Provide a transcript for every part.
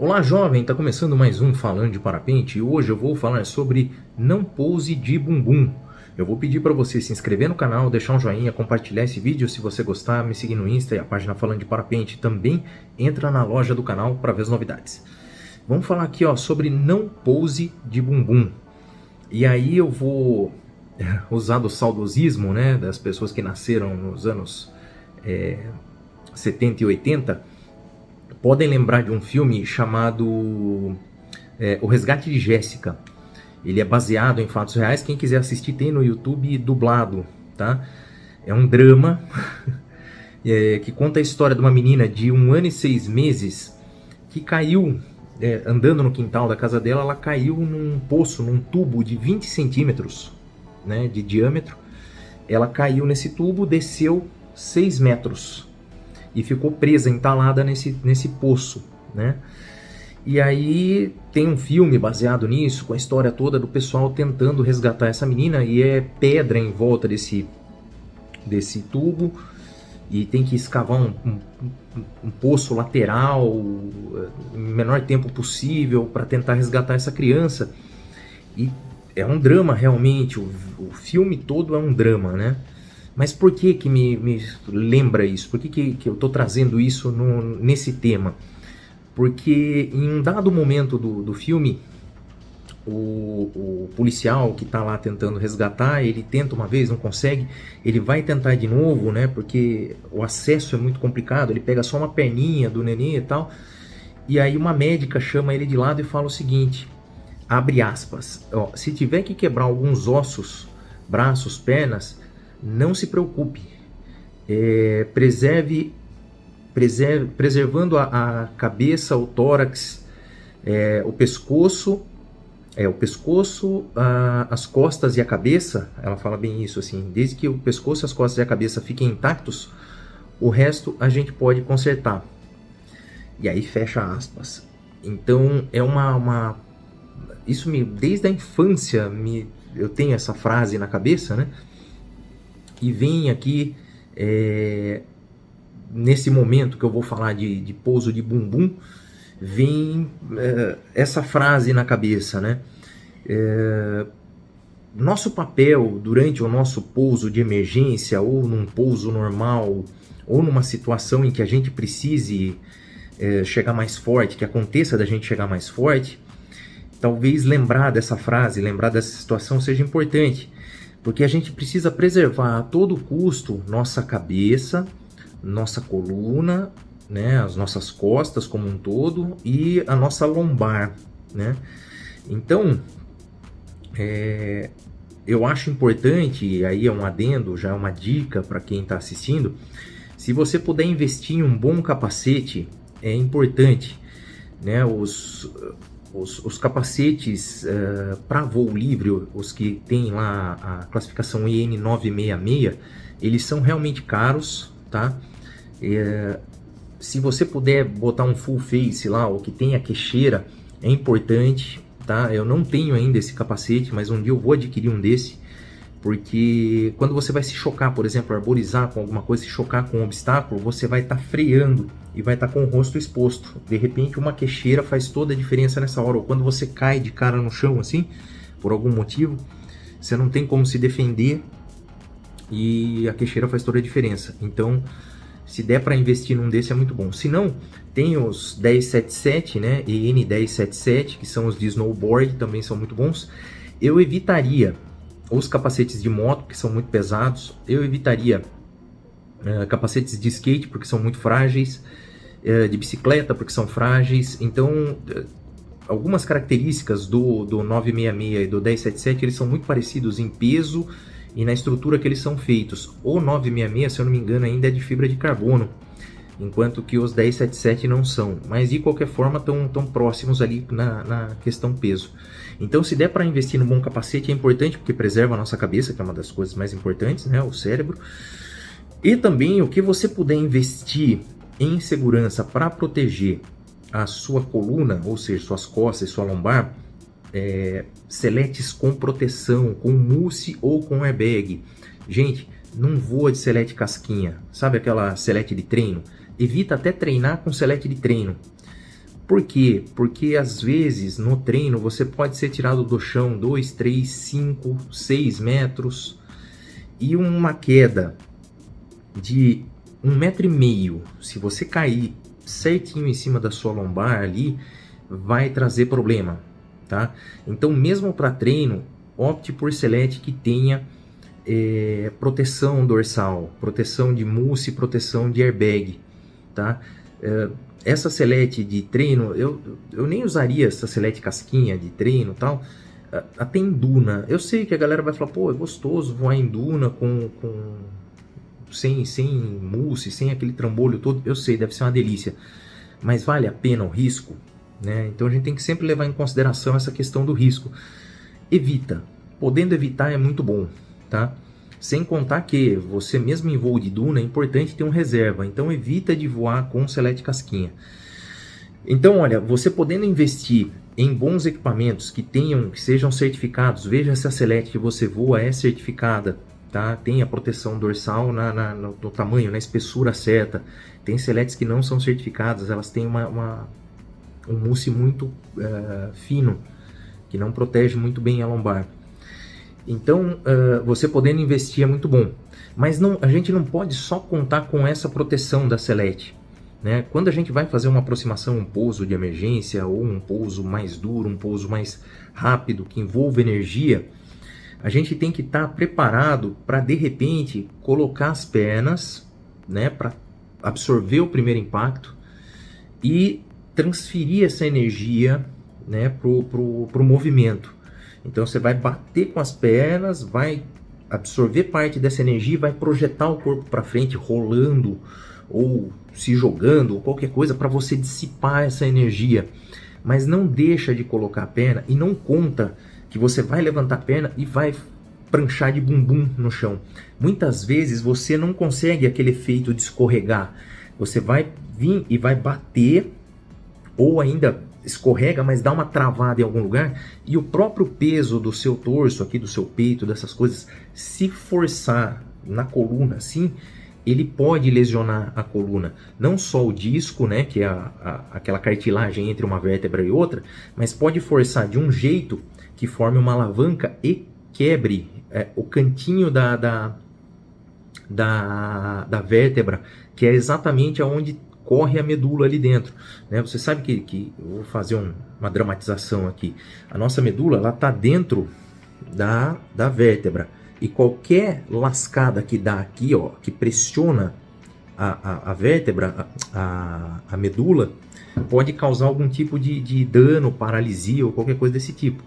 Olá jovem, está começando mais um Falando de Parapente e hoje eu vou falar sobre não pouse de bumbum. Eu vou pedir para você se inscrever no canal, deixar um joinha, compartilhar esse vídeo se você gostar, me seguir no Insta e a página Falando de Parapente. Também entra na loja do canal para ver as novidades. Vamos falar aqui sobre não pouse de bumbum. E aí eu vou usar do saudosismo, né, das pessoas que nasceram nos anos 70 e 80, podem lembrar de um filme chamado O Resgate de Jéssica. Ele é baseado em fatos reais. Quem quiser assistir tem no YouTube dublado, tá? É um drama que conta a história de uma menina de 1 ano e 6 meses que caiu, andando no quintal da casa dela, ela caiu num poço, num tubo de 20 centímetros, né, de diâmetro. Ela caiu nesse tubo, desceu 6 metros e ficou presa, entalada nesse poço, né? E aí tem um filme baseado nisso, com a história toda do pessoal tentando resgatar essa menina, e é pedra em volta desse tubo, e tem que escavar um poço lateral no menor tempo possível para tentar resgatar essa criança. E é um drama realmente, o filme todo é um drama, né? Mas por que me lembra isso? Por que eu estou trazendo isso nesse tema? Porque em um dado momento do filme, o policial que está lá tentando resgatar, ele tenta uma vez, não consegue, ele vai tentar de novo, né? Porque o acesso é muito complicado, ele pega só uma perninha do neném e tal. E aí uma médica chama ele de lado e fala o seguinte, abre aspas, se tiver que quebrar alguns ossos, braços, pernas, não se preocupe, preservando a cabeça, o tórax, o pescoço, as costas e a cabeça. Ela fala bem isso, assim, desde que o pescoço, as costas e a cabeça fiquem intactos, o resto a gente pode consertar. E aí fecha aspas. Então é isso desde a infância eu tenho essa frase na cabeça, né? E vem aqui, nesse momento que eu vou falar de pouso de bumbum, vem essa frase na cabeça, né? Nosso papel durante o nosso pouso de emergência, ou num pouso normal, ou numa situação em que a gente precise chegar mais forte, que aconteça da gente chegar mais forte, talvez lembrar dessa frase, lembrar dessa situação seja importante. Porque a gente precisa preservar a todo custo nossa cabeça, nossa coluna, né, as nossas costas como um todo e a nossa lombar, né? Então, eu acho importante, e aí é um adendo, já é uma dica para quem está assistindo, se você puder investir em um bom capacete, é importante, né? Os capacetes para voo livre, os que tem lá a classificação IN 966, eles são realmente caros, tá? Se você puder botar um full face lá, ou que tenha queixeira, é importante, tá? Eu não tenho ainda esse capacete, mas um dia eu vou adquirir um desse, porque quando você vai se chocar, por exemplo, arborizar com alguma coisa, se chocar com um obstáculo, você vai estar freando e vai estar com o rosto exposto. De repente uma queixeira faz toda a diferença nessa hora. Ou quando você cai de cara no chão assim, por algum motivo, você não tem como se defender e a queixeira faz toda a diferença. Então, se der para investir num desse é muito bom. Se não, tem os 1077, né, EN 1077, que são os de snowboard, também são muito bons. Eu evitaria os capacetes de moto, que são muito pesados. Eu evitaria capacetes de skate, porque são muito frágeis, de bicicleta, porque são frágeis. Então, algumas características do 966 e do 1077, eles são muito parecidos em peso e na estrutura que eles são feitos. O 966, se eu não me engano, ainda é de fibra de carbono, enquanto que os 1077 não são. Mas, de qualquer forma, estão próximos ali na questão peso. Então, se der para investir num bom capacete, é importante, porque preserva a nossa cabeça, que é uma das coisas mais importantes, né? O cérebro. E também o que você puder investir em segurança para proteger a sua coluna, ou seja, suas costas e sua lombar, seletes com proteção, com mousse ou com airbag. Gente, não voa de selete casquinha. Sabe aquela selete de treino? Evita até treinar com selete de treino. Por quê? Porque às vezes no treino você pode ser tirado do chão 2, 3, 5, 6 metros e uma queda de 1,5 m, se você cair certinho em cima da sua lombar ali, vai trazer problema, tá? Então mesmo para treino, opte por selete que tenha proteção dorsal, proteção de mousse, proteção de airbag, tá? Essa selete de treino, eu nem usaria essa selete casquinha de treino e tal, até em duna. Eu sei que a galera vai falar, pô, é gostoso voar em duna sem mousse, sem aquele trambolho todo. Eu sei, deve ser uma delícia, mas vale a pena o risco, né? Então a gente tem que sempre levar em consideração essa questão do risco. Evita, podendo evitar é muito bom, tá? Sem contar que você mesmo em voo de duna é importante ter um reserva, então evita de voar com selete casquinha. Então olha, você podendo investir em bons equipamentos que sejam certificados, veja se a selete que você voa é certificada, tá? Tem a proteção dorsal no tamanho, na espessura certa. Tem seletes que não são certificadas, elas têm um mousse muito fino, que não protege muito bem a lombar. Então, você podendo investir é muito bom. Mas a gente não pode só contar com essa proteção da selete, né? Quando a gente vai fazer uma aproximação, um pouso de emergência, ou um pouso mais duro, um pouso mais rápido, que envolva energia, a gente tem que estar preparado para, de repente, colocar as pernas, né, para absorver o primeiro impacto e transferir essa energia, né, pro movimento. Então você vai bater com as pernas, vai absorver parte dessa energia e vai projetar o corpo para frente, rolando ou se jogando ou qualquer coisa para você dissipar essa energia. Mas não deixa de colocar a perna e não conta que você vai levantar a perna e vai pranchar de bumbum no chão. Muitas vezes você não consegue aquele efeito de escorregar. Você vai vir e vai bater, ou ainda escorrega, mas dá uma travada em algum lugar, e o próprio peso do seu torso, aqui do seu peito, dessas coisas, se forçar na coluna assim, ele pode lesionar a coluna. Não só o disco, né, que é aquela cartilagem entre uma vértebra e outra, mas pode forçar de um jeito que forme uma alavanca e quebre o cantinho da vértebra, que é exatamente aonde corre a medula ali dentro, né? Você sabe que eu vou fazer uma dramatização aqui. A nossa medula, ela está dentro da vértebra, e qualquer lascada que dá aqui, ó, que pressiona a vértebra, a medula, pode causar algum tipo de dano, paralisia ou qualquer coisa desse tipo.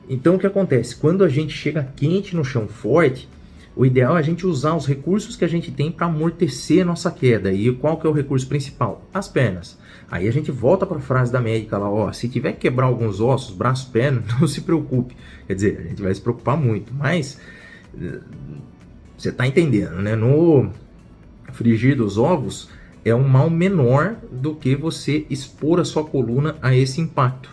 Então o que acontece? Quando a gente chega quente no chão forte, o ideal é a gente usar os recursos que a gente tem para amortecer a nossa queda. E qual que é o recurso principal? As pernas. Aí a gente volta para a frase da médica lá, ó, se tiver que quebrar alguns ossos, braço, perna, não se preocupe. Quer dizer, a gente vai se preocupar muito, mas você está entendendo, né? No frigir dos ovos é um mal menor do que você expor a sua coluna a esse impacto,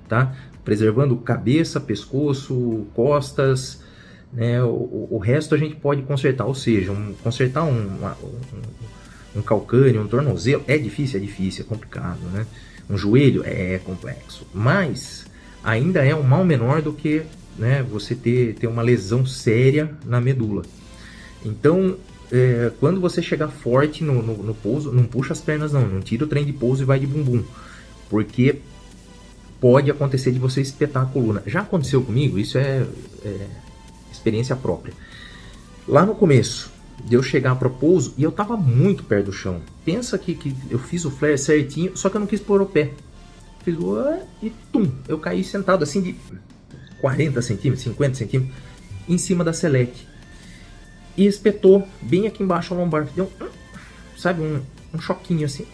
tá? Preservando cabeça, pescoço, costas, né? O resto a gente pode consertar, ou seja, consertar um calcâneo, um tornozelo é difícil, é complicado, né? Um joelho é complexo, mas ainda é um mal menor do que, né, você ter uma lesão séria na medula. Então, quando você chegar forte no pouso, não puxa as pernas não tira o trem de pouso e vai de bumbum, porque pode acontecer de você espetar a coluna. Já aconteceu comigo, isso é experiência própria. Lá no começo, de eu chegar para o pouso e eu tava muito perto do chão. Pensa que eu fiz o flare certinho, só que eu não quis pôr o pé. Fiz e tum, eu caí sentado assim de 40 centímetros, 50 centímetros, em cima da selete. E espetou bem aqui embaixo a lombar. Deu sabe, um choquinho assim.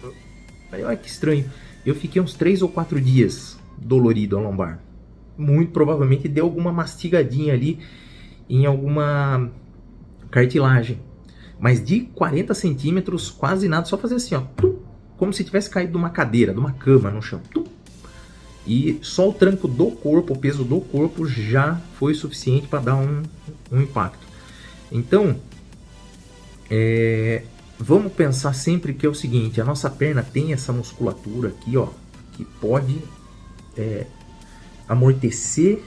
Aí, olha que estranho. Eu fiquei uns 3 ou 4 dias dolorido a lombar. Muito provavelmente deu alguma mastigadinha ali em alguma cartilagem. Mas de 40 centímetros, quase nada, só fazer assim, ó, tum, como se tivesse caído de uma cadeira, de uma cama no chão. Tum. E só o tranco do corpo, o peso do corpo já foi suficiente para dar um impacto. Então, vamos pensar sempre que é o seguinte, a nossa perna tem essa musculatura aqui, ó, que pode amortecer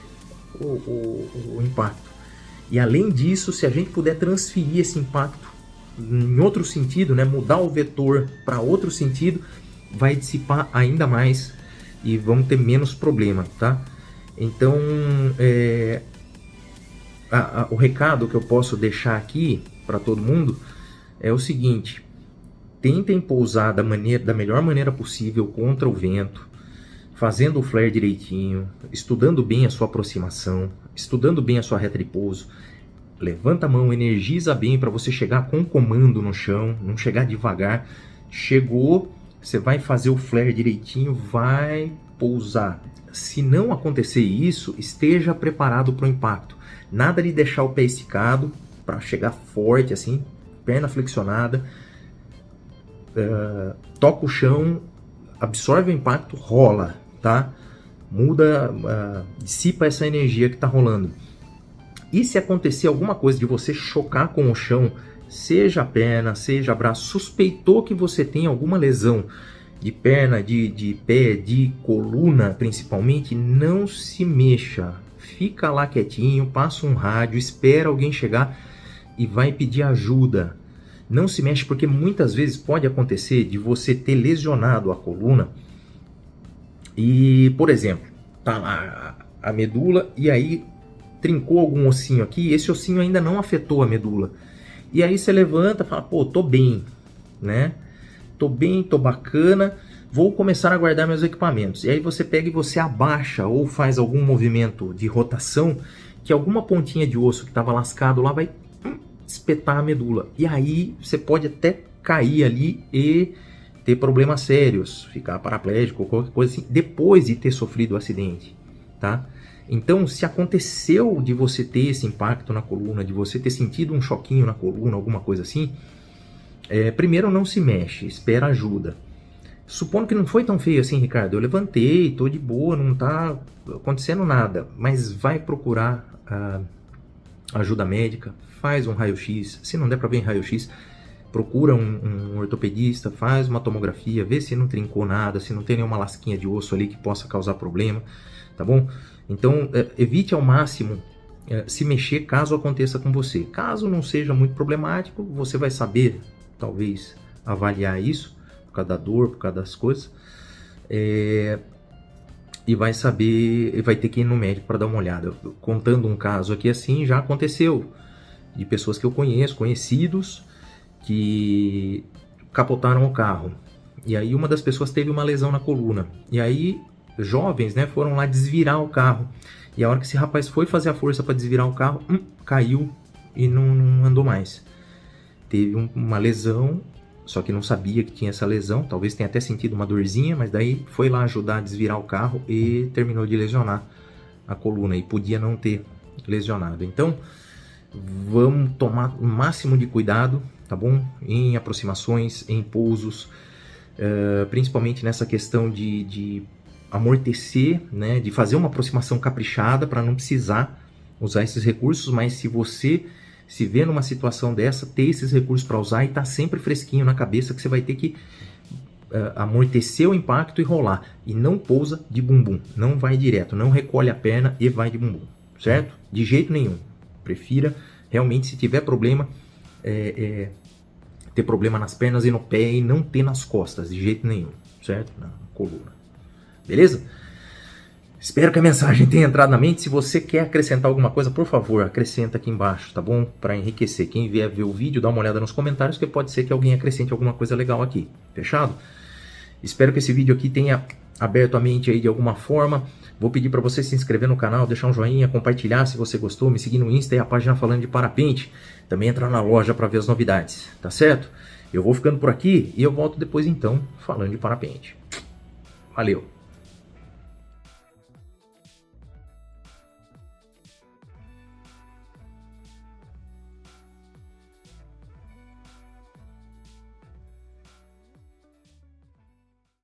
o impacto. E além disso, se a gente puder transferir esse impacto em outro sentido, né, mudar o vetor para outro sentido, vai dissipar ainda mais e vamos ter menos problema, tá? Então, o recado que eu posso deixar aqui para todo mundo é o seguinte: tentem pousar da melhor maneira possível contra o vento, fazendo o flare direitinho, estudando bem a sua aproximação, estudando bem a sua reta de pouso. Levanta a mão, energiza bem para você chegar com comando no chão, não chegar devagar. Chegou, você vai fazer o flare direitinho, vai pousar. Se não acontecer isso, esteja preparado para o impacto. Nada de deixar o pé esticado para chegar forte assim, perna flexionada. Toca o chão, absorve o impacto, rola, tá? Muda, dissipa essa energia que está rolando. E se acontecer alguma coisa de você chocar com o chão, seja a perna, seja braço, suspeitou que você tem alguma lesão de perna, de pé, de coluna principalmente, não se mexa. Fica lá quietinho, passa um rádio, espera alguém chegar e vai pedir ajuda. Não se mexe, porque muitas vezes pode acontecer de você ter lesionado a coluna e, por exemplo, tá lá a medula e aí trincou algum ossinho aqui, esse ossinho ainda não afetou a medula. E aí você levanta e fala, pô, tô bem, né? Tô bem, tô bacana, vou começar a guardar meus equipamentos. E aí você pega e você abaixa ou faz algum movimento de rotação que alguma pontinha de osso que estava lascado lá vai espetar a medula. E aí você pode até cair ali e ter problemas sérios, ficar paraplégico ou qualquer coisa assim, depois de ter sofrido o acidente, tá? Então, se aconteceu de você ter esse impacto na coluna, de você ter sentido um choquinho na coluna, alguma coisa assim, primeiro não se mexe, espera ajuda. Supondo que não foi tão feio assim, Ricardo, eu levantei, tô de boa, não tá acontecendo nada, mas vai procurar ajuda médica, faz um raio-x, se não der para ver em raio-x, procura um ortopedista, faz uma tomografia, vê se não trincou nada, se não tem nenhuma lasquinha de osso ali que possa causar problema, tá bom? Então, evite ao máximo se mexer caso aconteça com você. Caso não seja muito problemático, você vai saber, talvez, avaliar isso, por causa da dor, por causa das coisas, e vai saber, vai ter que ir no médico para dar uma olhada. Contando um caso aqui assim, já aconteceu, de pessoas que eu conheço, conhecidos, que capotaram o carro. E aí uma das pessoas teve uma lesão na coluna. E aí jovens, né, foram lá desvirar o carro. E a hora que esse rapaz foi fazer a força para desvirar o carro, caiu e não andou mais. Teve uma lesão, só que não sabia que tinha essa lesão. Talvez tenha até sentido uma dorzinha, mas daí foi lá ajudar a desvirar o carro e terminou de lesionar a coluna. E podia não ter lesionado. Então, vamos tomar o máximo de cuidado, tá bom? Em aproximações, em pousos, principalmente nessa questão de amortecer, né, de fazer uma aproximação caprichada para não precisar usar esses recursos, mas se você se vê numa situação dessa, ter esses recursos para usar e tá sempre fresquinho na cabeça que você vai ter que amortecer o impacto e rolar. E não pousa de bumbum, não vai direto, não recolhe a perna e vai de bumbum, certo? De jeito nenhum. Prefira realmente, se tiver problema, ter problema nas pernas e no pé e não ter nas costas, de jeito nenhum, certo? Na coluna. Beleza? Espero que a mensagem tenha entrado na mente. Se você quer acrescentar alguma coisa, por favor, acrescenta aqui embaixo, tá bom? Para enriquecer. Quem vier ver o vídeo, dá uma olhada nos comentários, que pode ser que alguém acrescente alguma coisa legal aqui. Fechado? Espero que esse vídeo aqui tenha aberto a mente aí de alguma forma. Vou pedir para você se inscrever no canal, deixar um joinha, compartilhar se você gostou, me seguir no Insta e a página Falando de Parapente. Também entrar na loja para ver as novidades, tá certo? Eu vou ficando por aqui e eu volto depois então falando de parapente. Valeu!